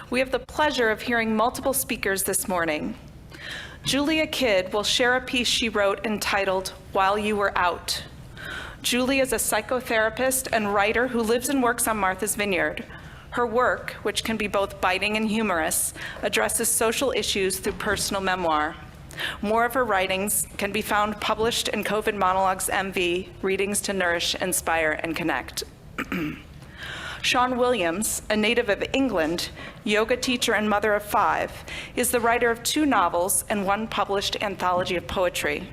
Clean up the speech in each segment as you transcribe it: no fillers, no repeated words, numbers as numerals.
We have the pleasure of hearing multiple speakers this morning. Julia Kidd will share a piece she wrote entitled, "While You Were Out." Julie is a psychotherapist and writer who lives and works on Martha's Vineyard. Her work, which can be both biting and humorous, addresses social issues through personal memoir. More of her writings can be found published in COVID Monologues MV, Readings to Nourish, Inspire, and Connect. Sean Williams, a native of England, yoga teacher and mother of 5, is the writer of 2 novels and 1 published anthology of poetry.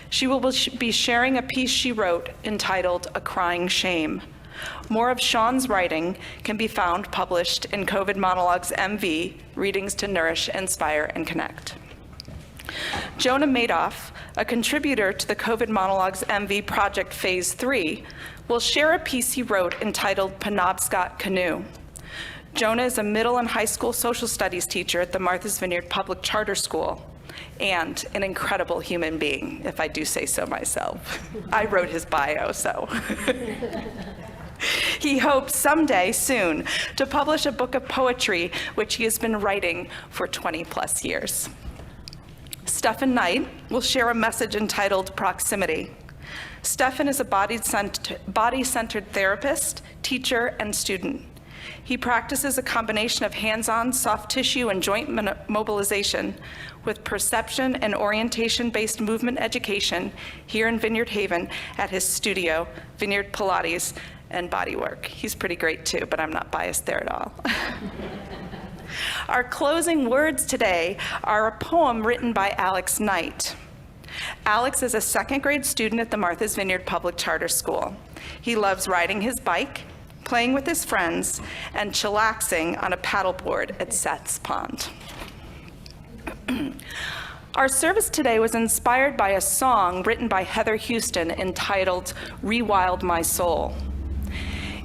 She will be sharing a piece she wrote entitled "A Crying Shame." More of Sean's writing can be found published in COVID Monologues MV, Readings to Nourish, Inspire, and Connect. Jonah Madoff, a contributor to the COVID Monologues MV Project Phase 3, will share a piece he wrote entitled "Penobscot Canoe." Jonah is a middle and high school social studies teacher at the Martha's Vineyard Public Charter School, and an incredible human being, if I do say so myself. I wrote his bio, so. He hopes someday soon to publish a book of poetry, which he has been writing for 20+ years. Stephen Knight will share a message entitled "Proximity." Stephen is a body-centered therapist, teacher, and student. He practices a combination of hands-on soft tissue and joint mobilization with perception and orientation-based movement education here in Vineyard Haven at his studio, Vineyard Pilates and Bodywork. He's pretty great too, but I'm not biased there at all. Our closing words today are a poem written by Alex Knight. Alex is a 2nd grade student at the Martha's Vineyard Public Charter School. He loves riding his bike, playing with his friends, and chillaxing on a paddleboard at Seth's Pond. Our service today was inspired by a song written by Heather Houston entitled "Rewild My Soul."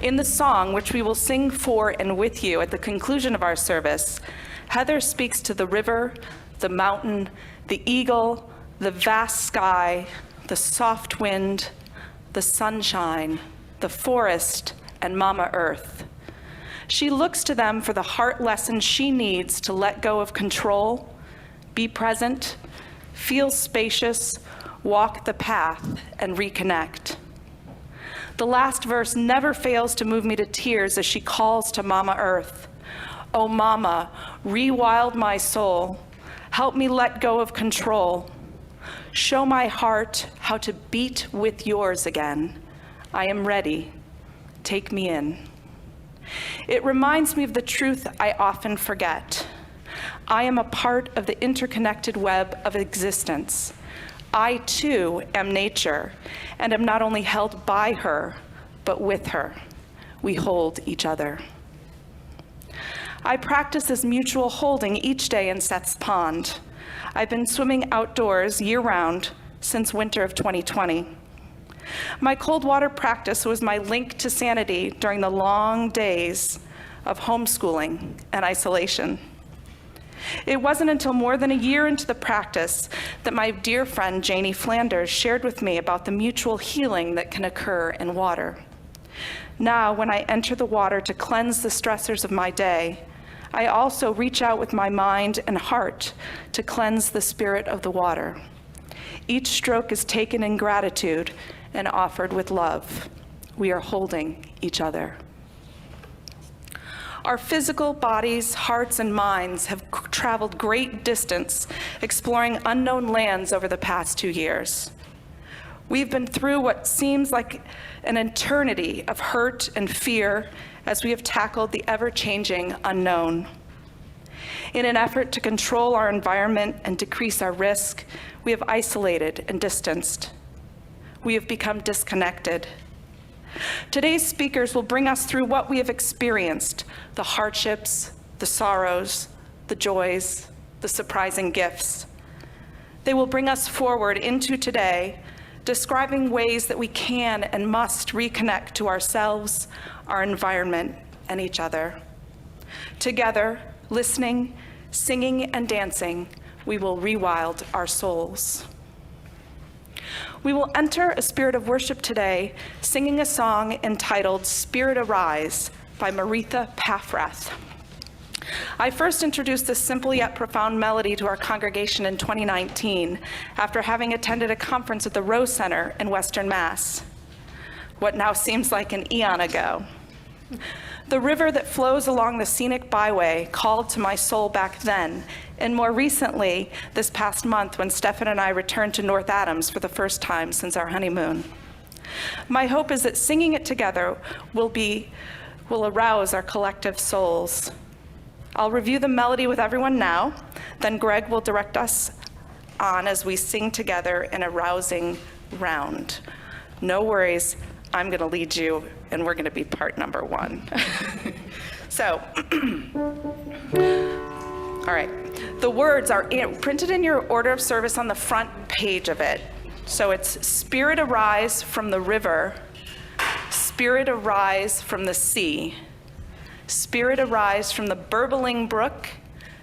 In the song, which we will sing for and with you at the conclusion of our service, Heather speaks to the river, the mountain, the eagle, the vast sky, the soft wind, the sunshine, the forest, and Mama Earth. She looks to them for the heart lessons she needs to let go of control, be present, feel spacious, walk the path, and reconnect. The last verse never fails to move me to tears as she calls to Mama Earth. "Oh Mama, rewild my soul. Help me let go of control. Show my heart how to beat with yours again. I am ready. Take me in." It reminds me of the truth I often forget. I am a part of the interconnected web of existence. I too am nature, and am not only held by her, but with her. We hold each other. I practice this mutual holding each day in Seth's Pond. I've been swimming outdoors year-round since winter of 2020. My cold water practice was my link to sanity during the long days of homeschooling and isolation. It wasn't until more than a year into the practice that my dear friend Janie Flanders shared with me about the mutual healing that can occur in water. Now, when I enter the water to cleanse the stressors of my day, I also reach out with my mind and heart to cleanse the spirit of the water. Each stroke is taken in gratitude and offered with love. We are holding each other. Our physical bodies, hearts, and minds have traveled great distance exploring unknown lands over the past 2 years. We've been through what seems like an eternity of hurt and fear as we have tackled the ever-changing unknown. In an effort to control our environment and decrease our risk, we have isolated and distanced. We have become disconnected. Today's speakers will bring us through what we have experienced, the hardships, the sorrows, the joys, the surprising gifts. They will bring us forward into today, describing ways that we can and must reconnect to ourselves, our environment, and each other. Together, listening, singing, and dancing, we will rewild our souls. We will enter a spirit of worship today, singing a song entitled "Spirit Arise" by Maritha Paffrath. I first introduced this simple yet profound melody to our congregation in 2019 after having attended a conference at the Rose Center in Western Mass, what now seems like an eon ago. The river that flows along the scenic byway called to my soul back then, and more recently, this past month when Stefan and I returned to North Adams for the first time since our honeymoon. My hope is that singing it together will arouse our collective souls. I'll review the melody with everyone now, then Greg will direct us on as we sing together in a rousing round. No worries, I'm gonna lead you, and we're gonna be part number one. So, all right. The words are printed in your order of service on the front page of it. So it's Spirit arise from the river, Spirit arise from the sea, Spirit arise from the burbling brook,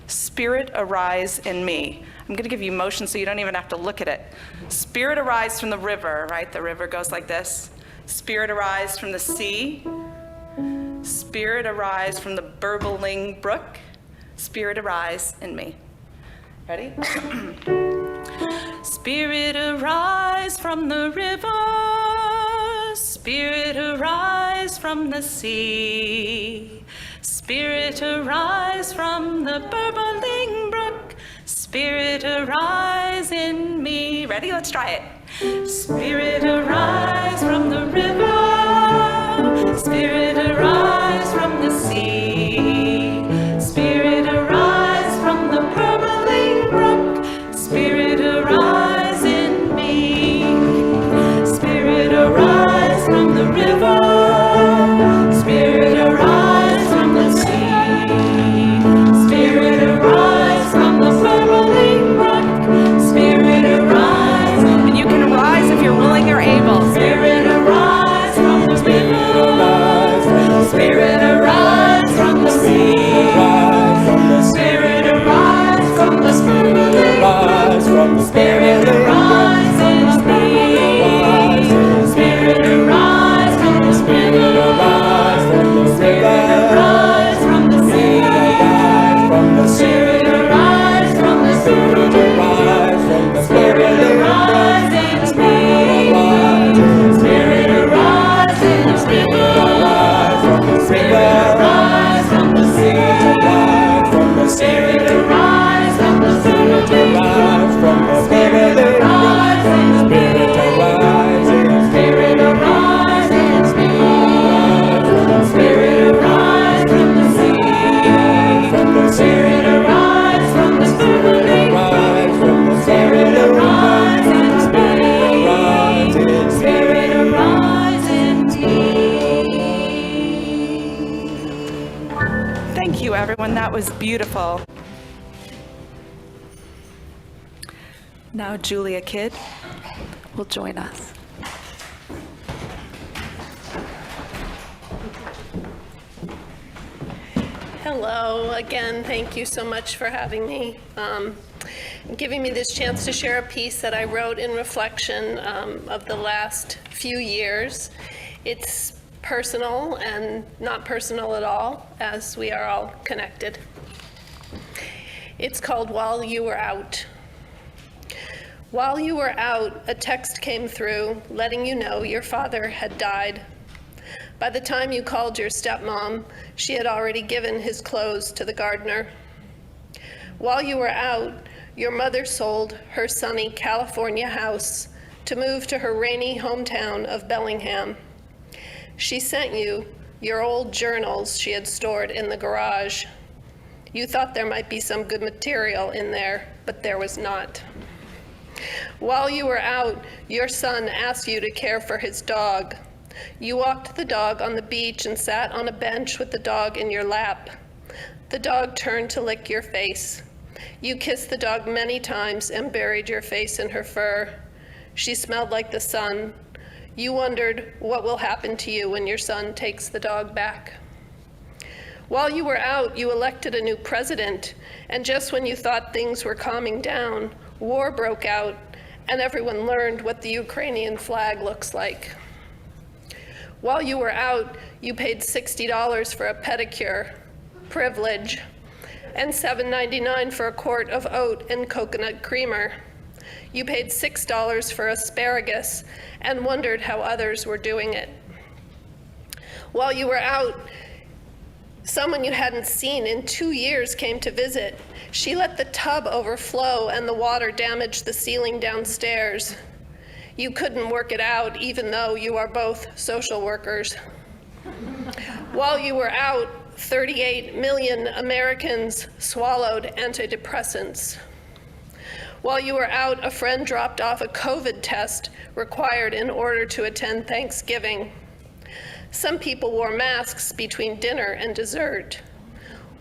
Spirit arise in me. I'm gonna give you motion so you don't even have to look at it. Spirit arise from the river, right? The river goes like this. Spirit arise from the sea, Spirit arise from the burbling brook, Spirit arise in me. Ready? Spirit arise from the river, Spirit arise from the sea, Spirit arise from the burbling brook, Spirit arise in me. Ready? Let's try it. Spirit arise from the river, Spirit arise from the sea, Spirit arise from the burbling brook, Spirit arise in me. Spirit arise from the river, Spirit arise from the sea, Spirit arise from the burbling brook, Spirit arise. And you can rise if you're willing or able. Spirit arise from the river, Spirit arise from the sea, Spirit arise from the burbling brook, Spirit arise in me. Spirit arise from the Spirit arise from the Spirit arise from the sea, Spirit arise from the Spirit arise from the Spirit arise in me. Spirit arise in the Spirit arise from the Spirit arise from the sea, Spirit arise from the Spirit arise from the Spirit arise in me. Spirit arise in me. Spirit arise from the sea, Spirit arise from the Spirit arise from the Spirit arise in me. Spirit arise in me. Thank you, everyone. That was beautiful. Now Julia Kidd will join us. Hello, again, thank you so much for having me, giving me this chance to share a piece that I wrote in reflection of the last few years. It's personal and not personal at all, as we are all connected. It's called While You Were Out. While you were out, a text came through letting you know your father had died. By the time you called your stepmom, she had already given his clothes to the gardener. While you were out, your mother sold her sunny California house to move to her rainy hometown of Bellingham. She sent you your old journals she had stored in the garage. You thought there might be some good material in there, but there was not. While you were out, your son asked you to care for his dog. You walked the dog on the beach and sat on a bench with the dog in your lap. The dog turned to lick your face. You kissed the dog many times and buried your face in her fur. She smelled like the sun. You wondered what will happen to you when your son takes the dog back. While you were out, you elected a new president, and just when you thought things were calming down, war broke out, and everyone learned what the Ukrainian flag looks like. While you were out, you paid $60 for a pedicure, privilege, and $7.99 for a quart of oat and coconut creamer. You paid $6 for asparagus and wondered how others were doing it. While you were out, someone you hadn't seen in 2 years came to visit. She let the tub overflow and the water damaged the ceiling downstairs. You couldn't work it out, even though you are both social workers. While you were out, 38 million Americans swallowed antidepressants. While you were out, a friend dropped off a COVID test required in order to attend Thanksgiving. Some people wore masks between dinner and dessert.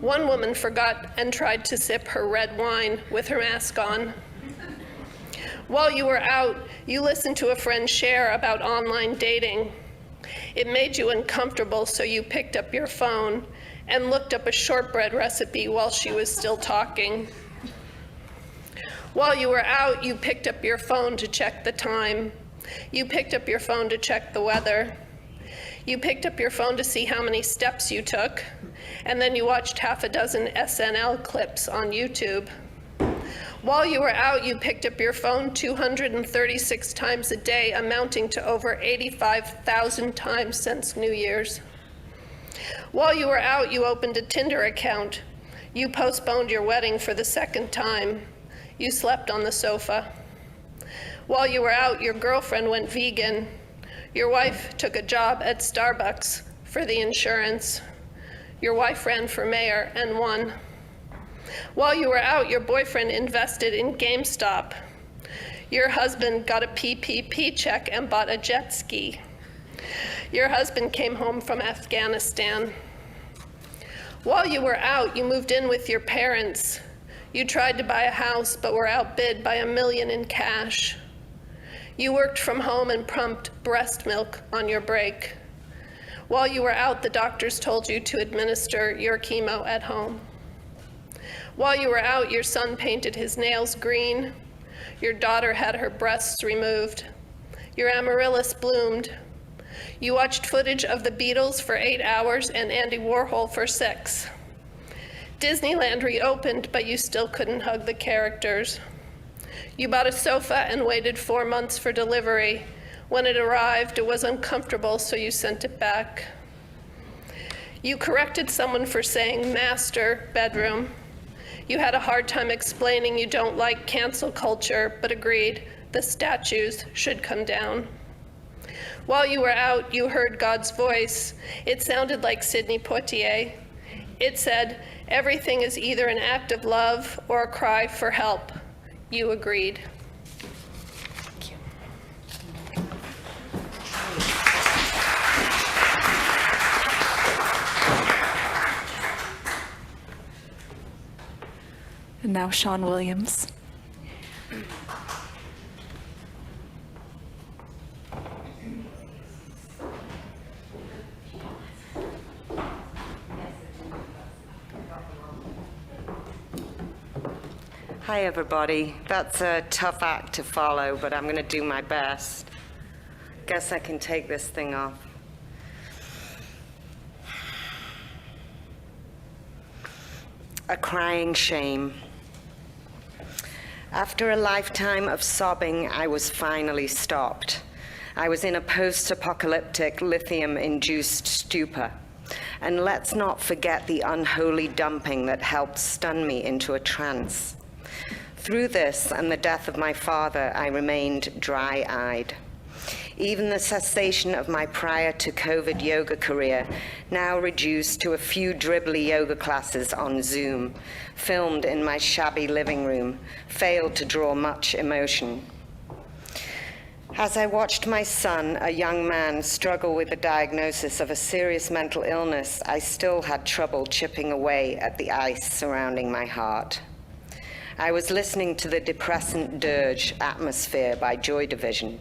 One woman forgot and tried to sip her red wine with her mask on. While you were out, you listened to a friend share about online dating. It made you uncomfortable, so you picked up your phone and looked up a shortbread recipe while she was still talking. While you were out, you picked up your phone to check the time. You picked up your phone to check the weather. You picked up your phone to see how many steps you took, and then you watched half a dozen SNL clips on YouTube. While you were out, you picked up your phone 236 times a day, amounting to over 85,000 times since New Year's. While you were out, you opened a Tinder account. You postponed your wedding for the second time. You slept on the sofa. While you were out, your girlfriend went vegan. Your wife took a job at Starbucks for the insurance. Your wife ran for mayor and won. While you were out, your boyfriend invested in GameStop. Your husband got a PPP check and bought a jet ski. Your husband came home from Afghanistan. While you were out, you moved in with your parents. You tried to buy a house, but were outbid by $1 million in cash. You worked from home and pumped breast milk on your break. While you were out, the doctors told you to administer your chemo at home. While you were out, your son painted his nails green. Your daughter had her breasts removed. Your amaryllis bloomed. You watched footage of the Beatles for 8 hours and Andy Warhol for 6. Disneyland reopened, but you still couldn't hug the characters. You bought a sofa and waited 4 months for delivery. When it arrived, it was uncomfortable, so you sent it back. You corrected someone for saying master bedroom. You had a hard time explaining you don't like cancel culture, but agreed the statues should come down. While you were out, you heard God's voice. It sounded like Sidney Poitier. It said, everything is either an act of love or a cry for help. You agreed. Thank you. And now Sean Williams. Hi, everybody. That's a tough act to follow, but I'm going to do my best. Guess I can take this thing off. A crying shame. After a lifetime of sobbing, I was finally stopped. I was in a post-apocalyptic lithium-induced stupor. And let's not forget the unholy dumping that helped stun me into a trance. Through this and the death of my father, I remained dry-eyed. Even the cessation of my prior to COVID yoga career, now reduced to a few dribbly yoga classes on Zoom, filmed in my shabby living room, failed to draw much emotion. As I watched my son, a young man, struggle with the diagnosis of a serious mental illness, I still had trouble chipping away at the ice surrounding my heart. I was listening to the depressant dirge, Atmosphere by Joy Division.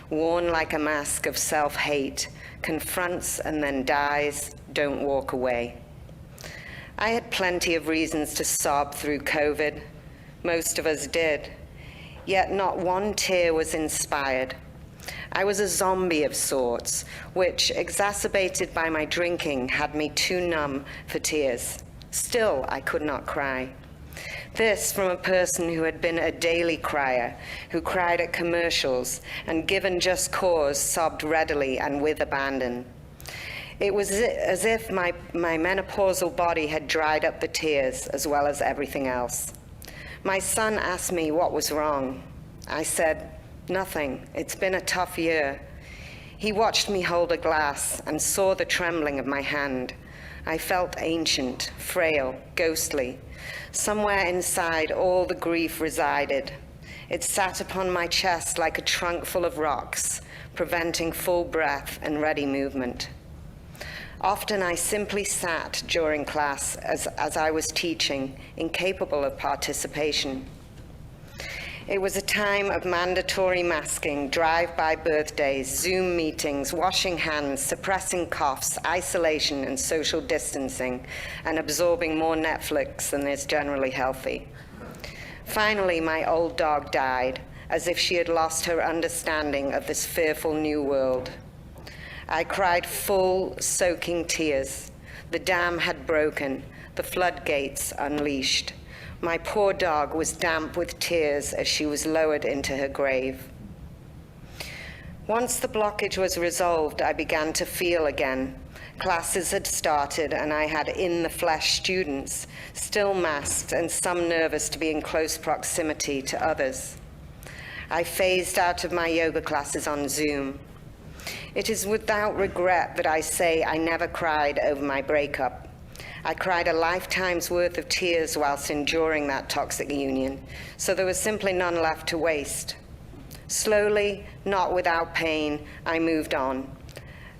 Worn like a mask of self-hate, confronts and then dies, don't walk away. I had plenty of reasons to sob through COVID. Most of us did. Yet not one tear was inspired. I was a zombie of sorts, which, exacerbated by my drinking, had me too numb for tears. Still, I could not cry. This from a person who had been a daily crier, who cried at commercials, and given just cause, sobbed readily and with abandon. It was as if my menopausal body had dried up the tears as well as everything else. My son asked me what was wrong. I said, "Nothing. It's been a tough year." He watched me hold a glass and saw the trembling of my hand. I felt ancient, frail, ghostly. Somewhere inside, all the grief resided. It sat upon my chest like a trunk full of rocks, preventing full breath and ready movement. Often I simply sat during class as I was teaching, incapable of participation. It was a time of mandatory masking, drive-by birthdays, Zoom meetings, washing hands, suppressing coughs, isolation and social distancing, and absorbing more Netflix than is generally healthy. Finally, my old dog died, as if she had lost her understanding of this fearful new world. I cried full, soaking tears. The dam had broken, the floodgates unleashed. My poor dog was damp with tears as she was lowered into her grave. Once the blockage was resolved, I began to feel again. Classes had started, and I had in-the-flesh students, still masked and some nervous to be in close proximity to others. I phased out of my yoga classes on Zoom. It is without regret that I say I never cried over my breakup. I cried a lifetime's worth of tears whilst enduring that toxic union, so there was simply none left to waste. Slowly, not without pain, I moved on.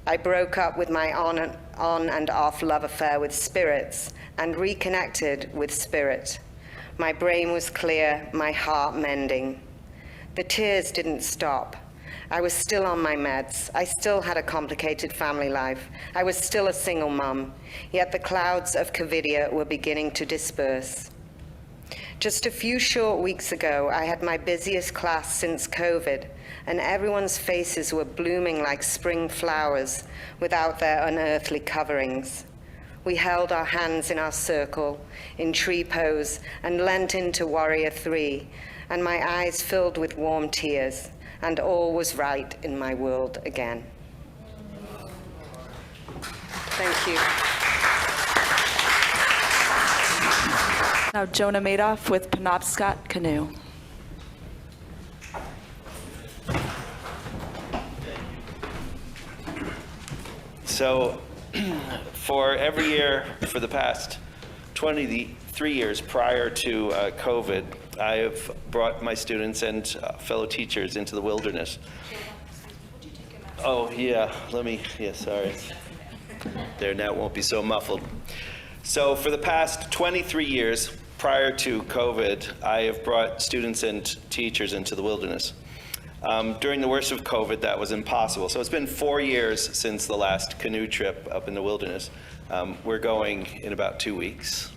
I broke up with my on and off love affair with spirits and reconnected with spirit. My brain was clear, my heart mending. The tears didn't stop. I was still on my meds. I still had a complicated family life. I was still a single mum, yet the clouds of Covidia were beginning to disperse. Just a few short weeks ago, I had my busiest class since COVID, and everyone's faces were blooming like spring flowers without their unearthly coverings. We held our hands in our circle, in tree pose, and leant into Warrior 3, and my eyes filled with warm tears, and all was right in my world again. Thank you. Now Jonah Madoff with Penobscot Canoe. So for every year for the past 23 years prior to COVID, I have brought my students and fellow teachers into the wilderness. Oh, yeah, sorry. There, now it won't be so muffled. So for the past 23 years prior to COVID, I have brought students and teachers into the wilderness. During the worst of COVID, that was impossible. So it's been 4 years since the last canoe trip up in the wilderness. We're going in about 2 weeks.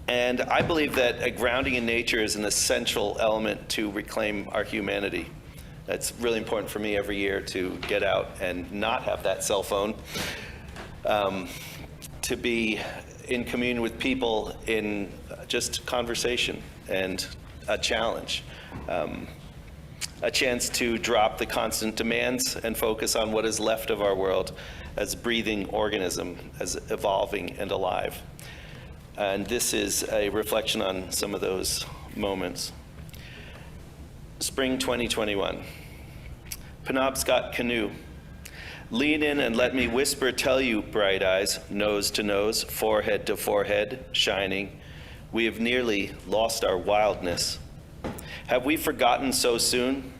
And I believe that a grounding in nature is an essential element to reclaim our humanity. That's really important for me every year to get out and not have that cell phone, to be in communion with people in just conversation and a challenge, a chance to drop the constant demands and focus on what is left of our world as a breathing organism, as evolving and alive. And this is a reflection on some of those moments. Spring 2021. Penobscot Canoe. Lean in and let me whisper tell you, bright eyes, nose to nose, forehead to forehead, shining. We have nearly lost our wildness. Have we forgotten so soon?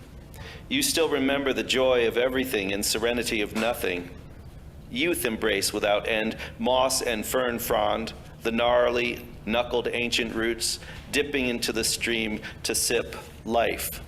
You still remember the joy of everything and serenity of nothing. Youth embrace without end, moss and fern frond, the gnarly, knuckled ancient roots dipping into the stream to sip life.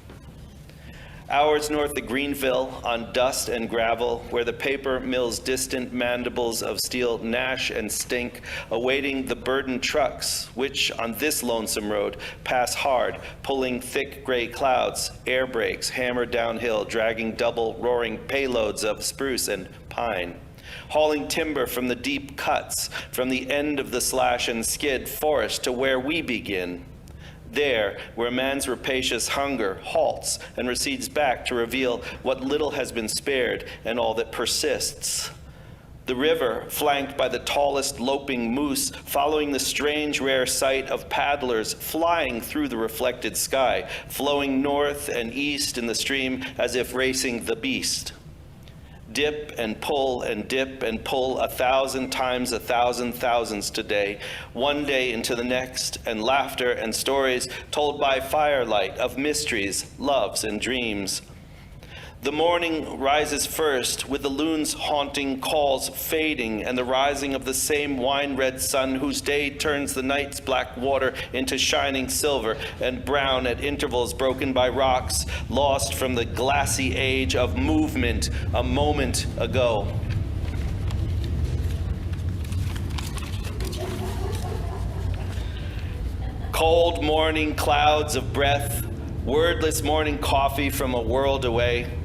Hours north of Greenville, on dust and gravel, where the paper mill's distant mandibles of steel gnash and stink, awaiting the burdened trucks, which on this lonesome road pass hard, pulling thick gray clouds, air brakes hammer downhill, dragging double roaring payloads of spruce and pine. hauling timber from the deep cuts, from the end of the slash and skid forest to where we begin. There, where man's rapacious hunger halts and recedes back to reveal what little has been spared and all that persists. The river, flanked by the tallest loping moose, following the strange rare sight of paddlers flying through the reflected sky, flowing north and east in the stream as if racing the beast. Dip and pull and dip and pull 1,000 times 1,000 thousands today, one day into the next, and laughter and stories told by firelight of mysteries, loves, and dreams. The morning rises first, with the loon's haunting calls fading and the rising of the same wine-red sun whose day turns the night's black water into shining silver and brown at intervals broken by rocks lost from the glassy age of movement a moment ago. Cold morning clouds of breath, wordless morning coffee from a world away.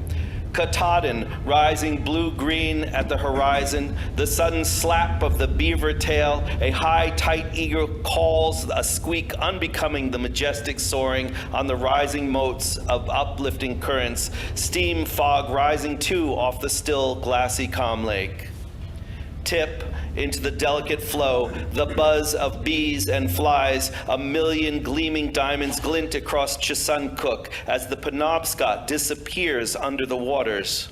Katahdin rising blue-green at the horizon, the sudden slap of the beaver tail, a high, tight eagle calls, a squeak unbecoming the majestic soaring on the rising motes of uplifting currents, steam fog rising too off the still, glassy calm lake. Tip into the delicate flow, the buzz of bees and flies, a million gleaming diamonds glint across Chesuncook as the Penobscot disappears under the waters.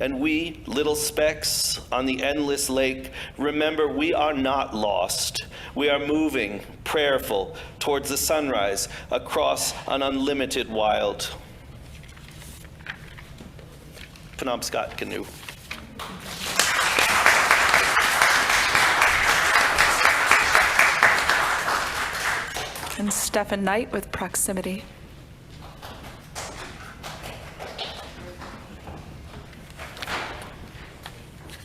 And we, little specks on the endless lake, remember we are not lost. We are moving, prayerful, towards the sunrise across an unlimited wild. Penobscot canoe. And Stephen Knight with Proximity.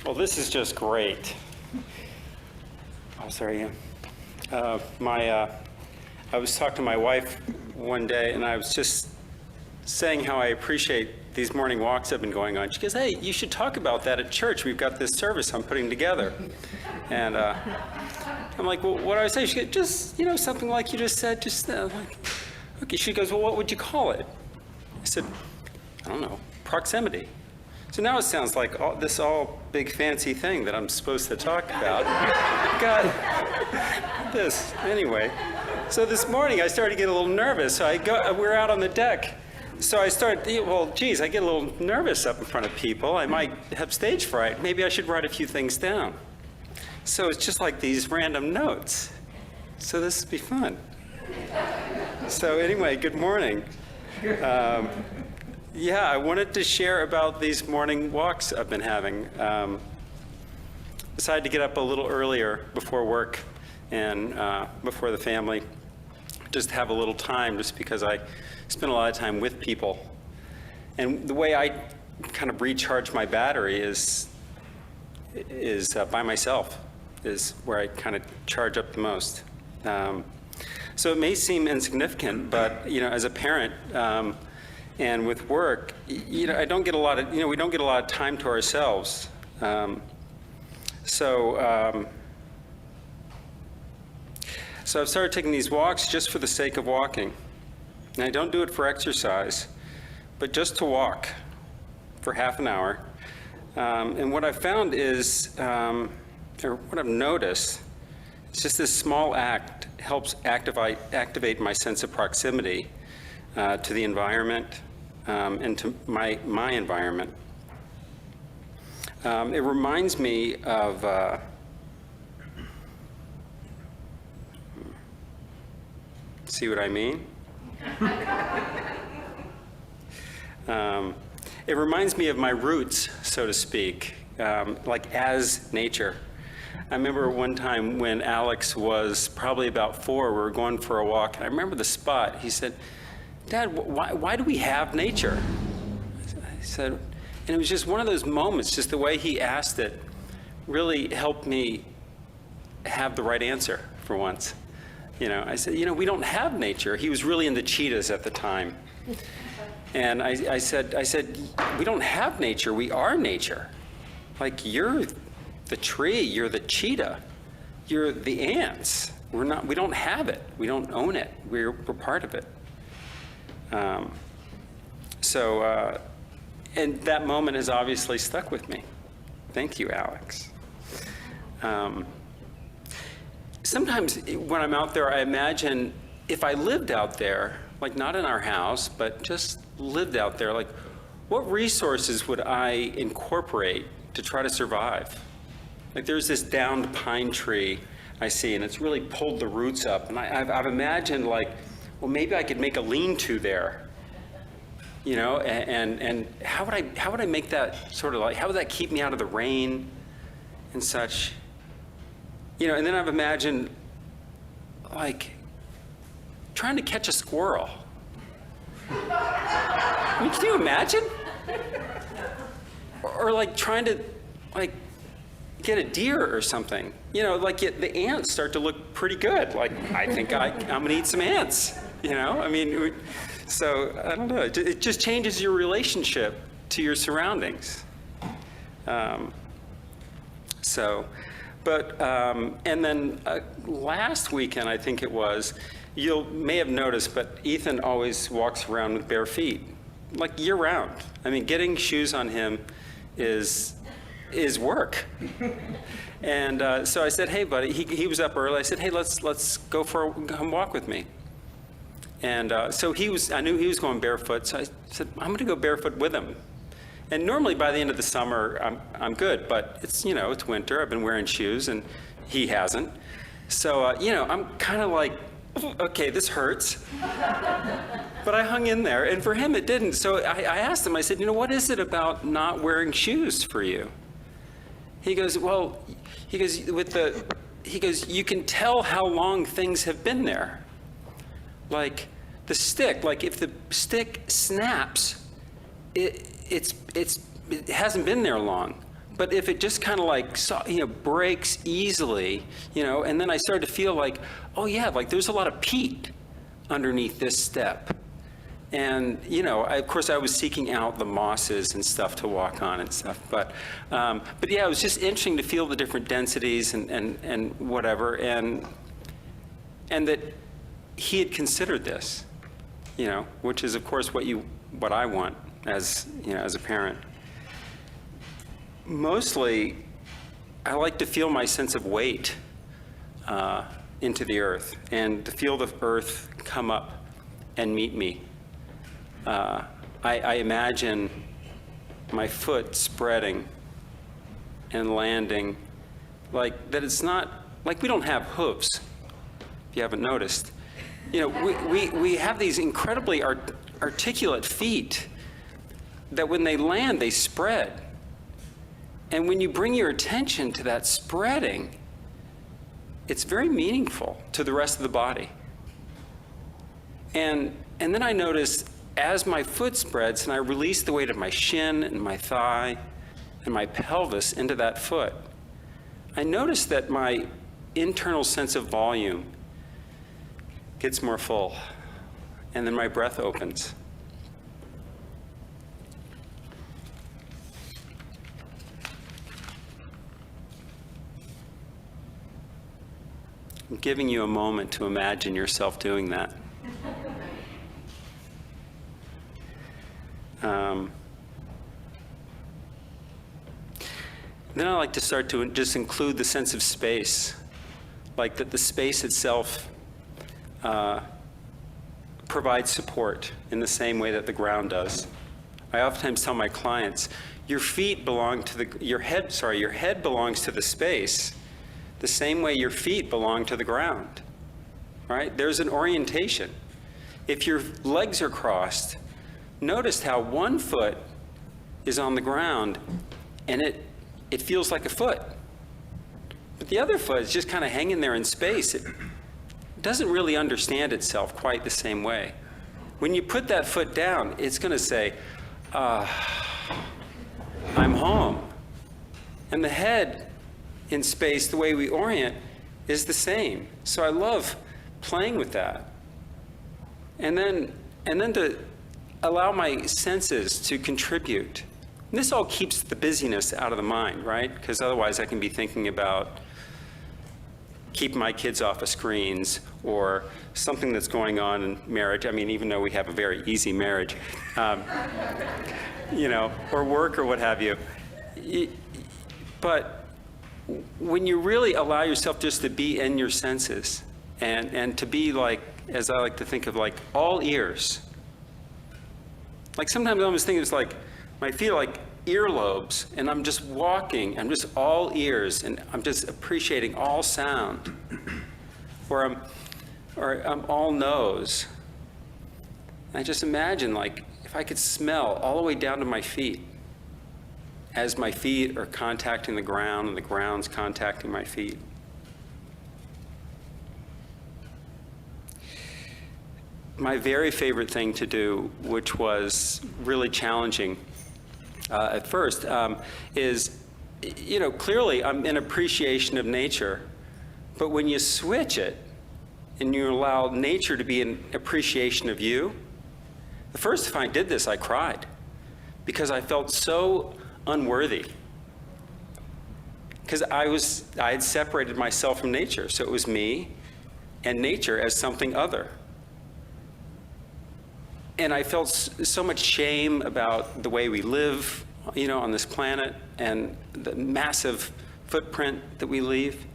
Well, this is just great. Oh, sorry. I was talking to my wife one day, and I was just saying how I appreciate these morning walks I've been going on. She goes, "Hey, you should talk about that at church. We've got this service I'm putting together." And I'm like, "Well, what do I say?" She goes, "Just, something like you just said, just like," okay. She goes, "Well, what would you call it?" I said, "I don't know, proximity." So now it sounds like this big fancy thing that I'm supposed to talk about. God, this, anyway. So this morning I started to get a little nervous. So we're out on the deck. So I started, I get a little nervous up in front of people. I might have stage fright. Maybe I should write a few things down. So it's just like these random notes. So this will be fun. So anyway, good morning. I wanted to share about these morning walks I've been having. Decided to get up a little earlier before work and before the family, just have a little time, just because I spend a lot of time with people. And the way I kind of recharge my battery is by myself, is where I kind of charge up the most. So it may seem insignificant, but as a parent and with work, I don't get a lot of, we don't get a lot of time to ourselves. So I've started taking these walks just for the sake of walking. And I don't do it for exercise, but just to walk for half an hour. And what I've found is, or what I've noticed, it's just this small act helps activate my sense of proximity to the environment and to my environment. It reminds me of see what I mean? It reminds me of my roots, so to speak, like as nature. I remember one time when Alex was probably about 4, we were going for a walk, and I remember the spot. He said, "Dad, why do we have nature?" I said, and it was just one of those moments, just the way he asked it really helped me have the right answer for once. I said, we don't have nature. He was really into cheetahs at the time. And I said, we don't have nature, we are nature. Like, you're the tree, you're the cheetah, you're the ants. We don't have it. We don't own it. We're part of it. And that moment has obviously stuck with me. Thank you, Alex. Sometimes when I'm out there, I imagine if I lived out there, like not in our house, but just lived out there, like what resources would I incorporate to try to survive? Like there's this downed pine tree I see, and it's really pulled the roots up. And I've imagined like, well, maybe I could make a lean-to there, you know, and how would I make that sort of like, how would that keep me out of the rain and such? You know, and then I've imagined like trying to catch a squirrel. I mean, can you imagine? Or like trying to like get a deer or something. You know, like the ants start to look pretty good. Like, I think I'm gonna eat some ants, you know? I mean, so I don't know, it just changes your relationship to your surroundings. And then last weekend, I think it was, you may have noticed, but Ethan always walks around with bare feet, like year round. I mean, getting shoes on him is work. And so I said, hey, buddy, he was up early. I said, hey, let's go come walk with me. And so I knew he was going barefoot, so I said, I'm going to go barefoot with him. And normally by the end of the summer, I'm good, but it's winter. I've been wearing shoes, and he hasn't. So, I'm kind of like, okay, this hurts. But I hung in there, and for him it didn't. So I asked him, I said, what is it about not wearing shoes for you? He goes, you can tell how long things have been there. Like the stick, like if the stick snaps, it hasn't been there long. But if it just kind of like, breaks easily, and then I started to feel like, oh yeah, like there's a lot of peat underneath this step. And, of course I was seeking out the mosses and stuff to walk on and stuff. But yeah, it was just interesting to feel the different densities and whatever. And that he had considered this, which is of course what I want as a parent. Mostly, I like to feel my sense of weight into the earth, and to feel the earth come up and meet me. I imagine my foot spreading and landing, like that. It's not like we don't have hooves, if you haven't noticed. We have these incredibly articulate feet that when they land, they spread. And when you bring your attention to that spreading, it's very meaningful to the rest of the body. And then I notice as my foot spreads and I release the weight of my shin and my thigh and my pelvis into that foot, I notice that my internal sense of volume gets more full, and then my breath opens. I'm giving you a moment to imagine yourself doing that. Then I like to start to just include the sense of space, like that the space itself provides support in the same way that the ground does. I oftentimes tell my clients, your head belongs to the space the same way your feet belong to the ground, right? There's an orientation. If your legs are crossed, notice how one foot is on the ground and it feels like a foot. But the other foot is just kind of hanging there in space. It doesn't really understand itself quite the same way. When you put that foot down, it's going to say, I'm home. And the head in space, the way we orient, is the same. So I love playing with that. And then to allow my senses to contribute And this all keeps the busyness out of the mind, right? Because otherwise I can be thinking about keeping my kids off of screens or something that's going on in marriage. I mean, even though we have a very easy marriage, you know, or work or what have you. But when you really allow yourself just to be in your senses and to be like, as I like to think of, like all ears. Like sometimes I almost think it's like my feet are like earlobes, and I'm just walking, I'm just all ears, and I'm just appreciating all sound. Or I'm all nose. I just imagine like if I could smell all the way down to my feet, as my feet are contacting the ground and the ground's contacting my feet. My very favorite thing to do, which was really challenging at first, is, you know, clearly I'm in appreciation of nature, but when you switch it and you allow nature to be an appreciation of you, the first time I did this, I cried because I felt so unworthy. Because I had separated myself from nature, so it was me and nature as something other. And I felt so much shame about the way we live, you know, on this planet and the massive footprint that we leave.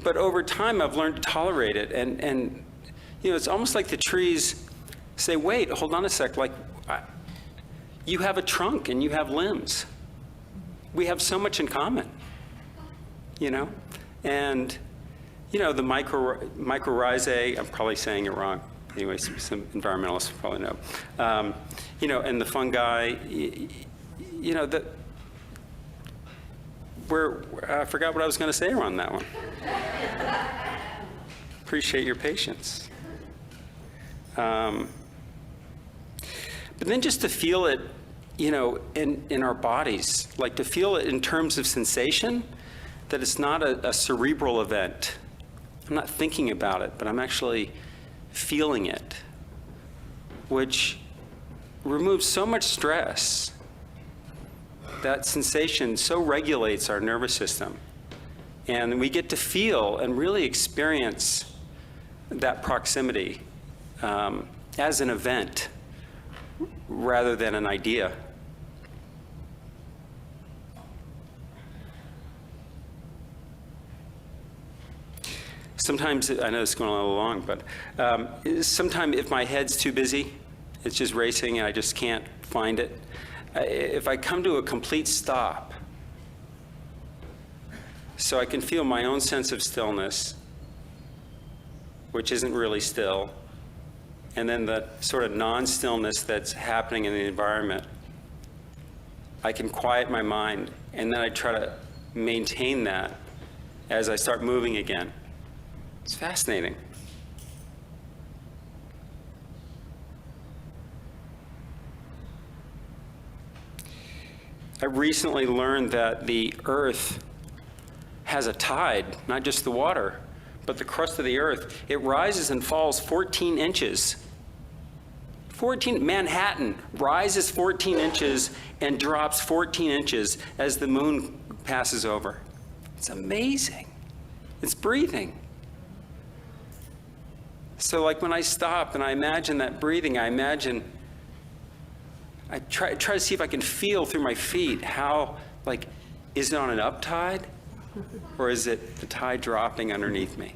But over time, I've learned to tolerate it. And you know, it's almost like the trees say, wait, hold on a sec, like, you have a trunk and you have limbs. We have so much in common, you know? And, you know, the mycorrhizae, I'm probably saying it wrong. Anyway, some environmentalists probably know. You know, and the fungi, you know, I forgot what I was going to say on that one. Appreciate your patience. But then just to feel it, you know, in our bodies, like to feel it in terms of sensation, that it's not a cerebral event. I'm not thinking about it, but I'm actually feeling it, which removes so much stress. That sensation so regulates our nervous system. And we get to feel and really experience that proximity as an event rather than an idea. Sometimes, I know it's going a little long, but sometimes if my head's too busy, it's just racing and I just can't find it. If I come to a complete stop, so I can feel my own sense of stillness, which isn't really still, and then the sort of non-stillness that's happening in the environment, I can quiet my mind, and then I try to maintain that as I start moving again. It's fascinating. I recently learned that the Earth has a tide, not just the water, but the crust of the Earth. It rises and falls 14 inches. Manhattan rises 14 inches and drops 14 inches as the moon passes over. It's amazing. It's breathing. So like when I stop and I imagine that breathing, I try to see if I can feel through my feet how, like, is it on an up tide or is it the tide dropping underneath me?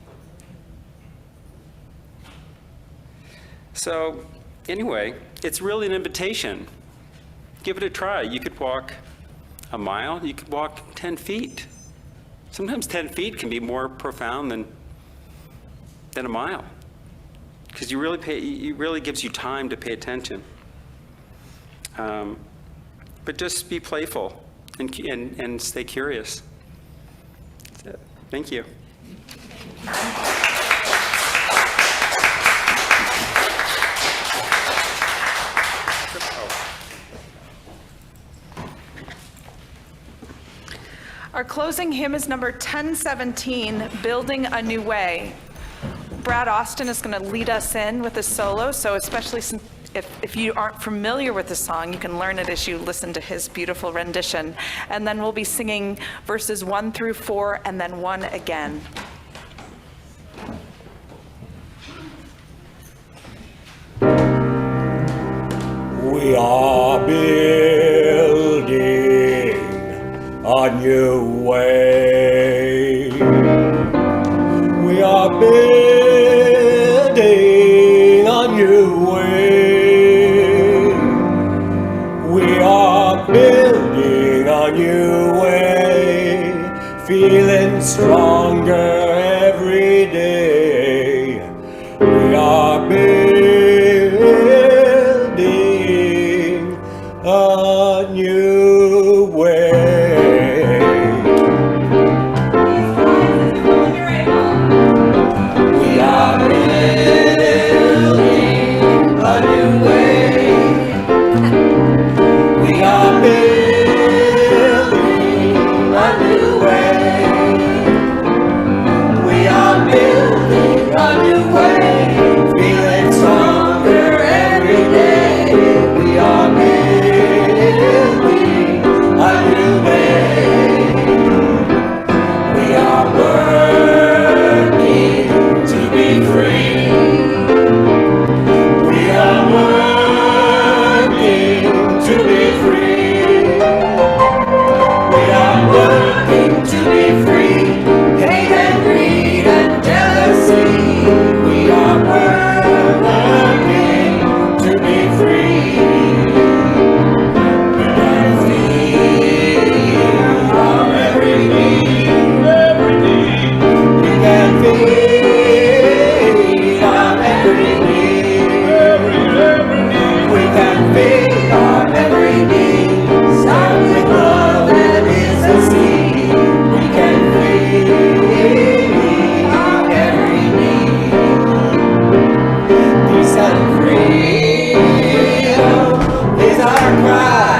So anyway, it's really an invitation. Give it a try. You could walk a mile, you could walk 10 feet. Sometimes 10 feet can be more profound than a mile. Because it really gives you time to pay attention. But just be playful and stay curious. That's it. Thank you. Our closing hymn is number 1017, Building a New Way. Brad Austin is going to lead us in with a solo, so especially since if you aren't familiar with the song, you can learn it as you listen to his beautiful rendition. And then we'll be singing verses 1 through 4 and then 1 again. We are building a new way. We are building a new way. We are building a new way. Feeling stronger every day. We are building a new way. We are building a new way. We are building a new way. We are building a new way. Feeling stronger every day. We are building a new way. We are working to be free. We are working to be free. We are working to be free. Hate and greed and jealousy. We are working to be free. We can feel our every need, every need. We can feel our every need, every need. We can feel our every need. Start with love that is the seed. We can feel our every need. Peace and freedom is our cry.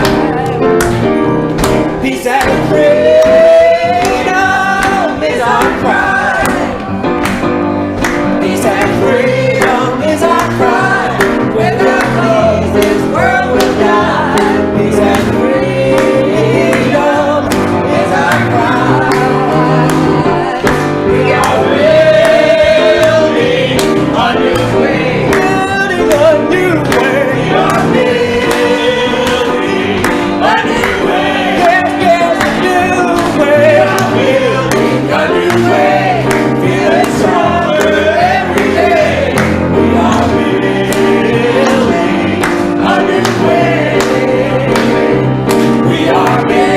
Peace and freedom is our cry. Peace and freedom is our cry. Without peace, this world will die. Peace and freedom is our cry. We are building a new way. Building a new way. We are building a new way. Yes, yes, a new way. We are building a new way. Feeling stronger every day. We are building a new way. We are building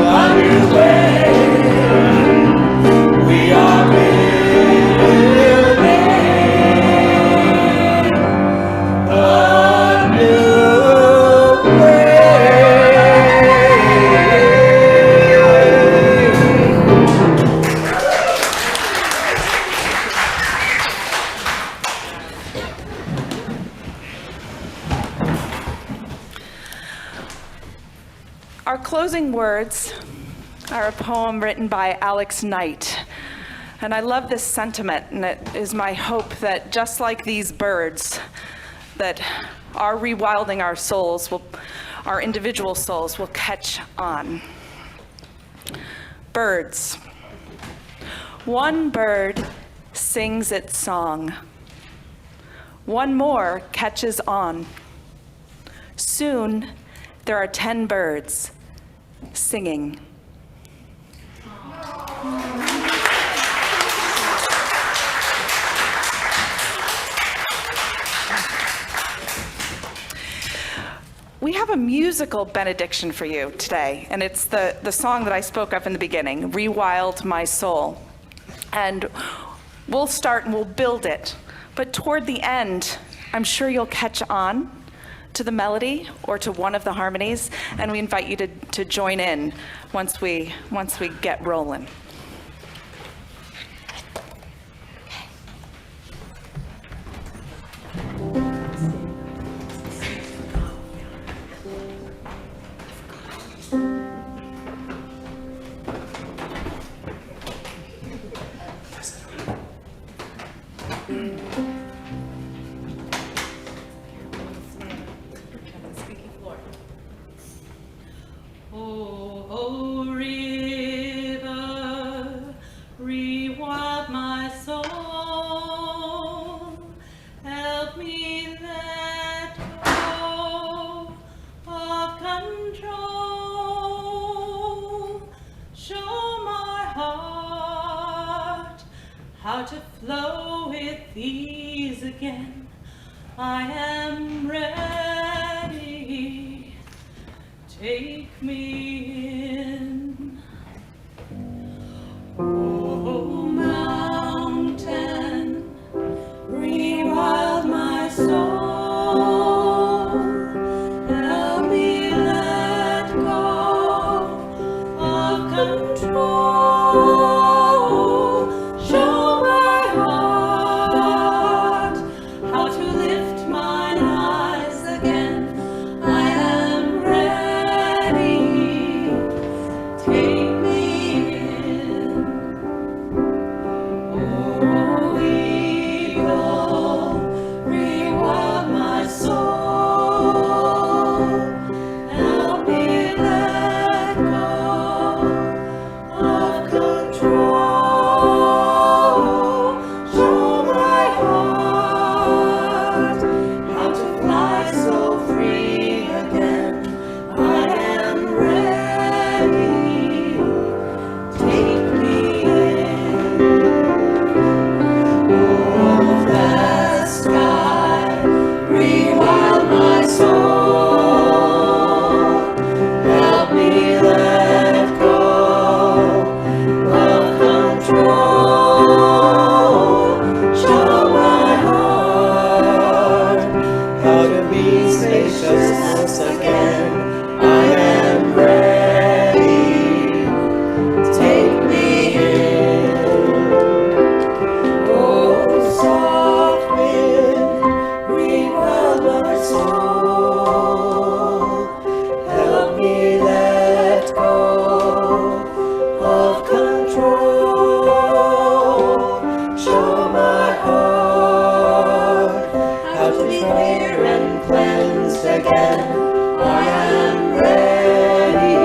a new way. We are building a new way. Our closing words are a poem written by Alex Knight. And I love this sentiment, and it is my hope that just like these birds, that our rewilding our souls will, our individual souls will catch on. Birds. One bird sings its song. One more catches on. Soon, there are 10 birds singing. We have a musical benediction for you today, and it's the song that I spoke of in the beginning, Rewild My Soul. And we'll start and we'll build it, but toward the end, I'm sure you'll catch on to the melody or to one of the harmonies, and we invite you to join in once we get rolling. how to flow with ease again. I am ready. Take me in. Oh, mountain, rewild my soul. Help me let go of control. Show my heart how to lift mine eyes again. I am ready. Take me in. Oh, eagle, rewild my soul. Help me let go of control. Show my heart how to fly so free again. I am ready. Take me in. Oh, vast sky, rewild my soul. Help me let go of control. Show my heart how to be spacious once again. I am ready. Take me in. Oh, soft wind, rewild my soul. Help me let go of control. Show my heart how to be clear and cleansed again. I am ready.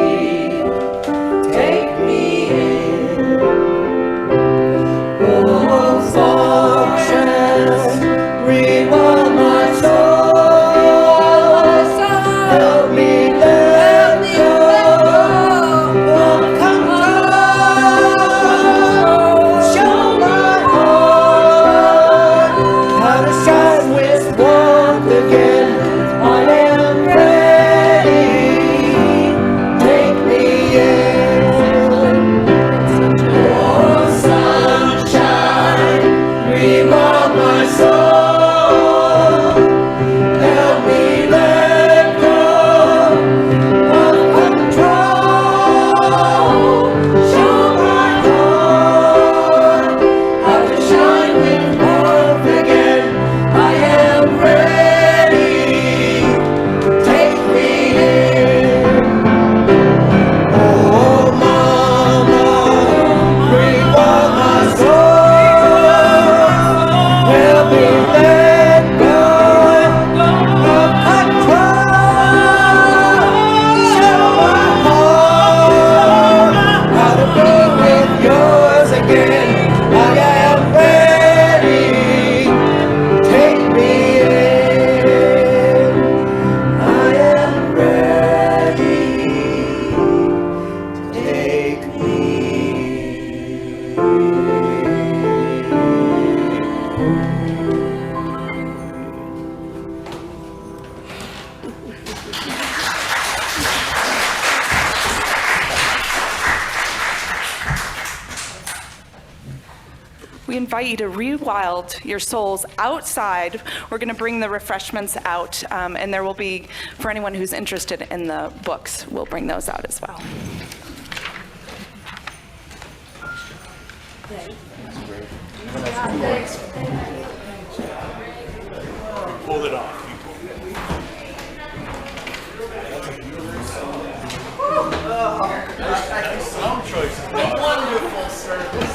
Take me in. Oh, fortress, rewild my soul. Help me let go of control. Show my heart how to shine with warmth again. I am ready. Take me in. Oh, sunshine, rewild my soul. Help me let go of control. Show my heart how to shine with warmth again. I am ready. Take me in. Oh, mama, rewild my soul. Help me let go of control. Show my heart how to be with yours again. I am ready. Take me in. I am ready. Take me We invite you to rewild your souls outside. We're going to bring the refreshments out, and there will be, for anyone who's interested in the books, we'll bring those out as well. Pulled it off. Sound choice. Wonderful service.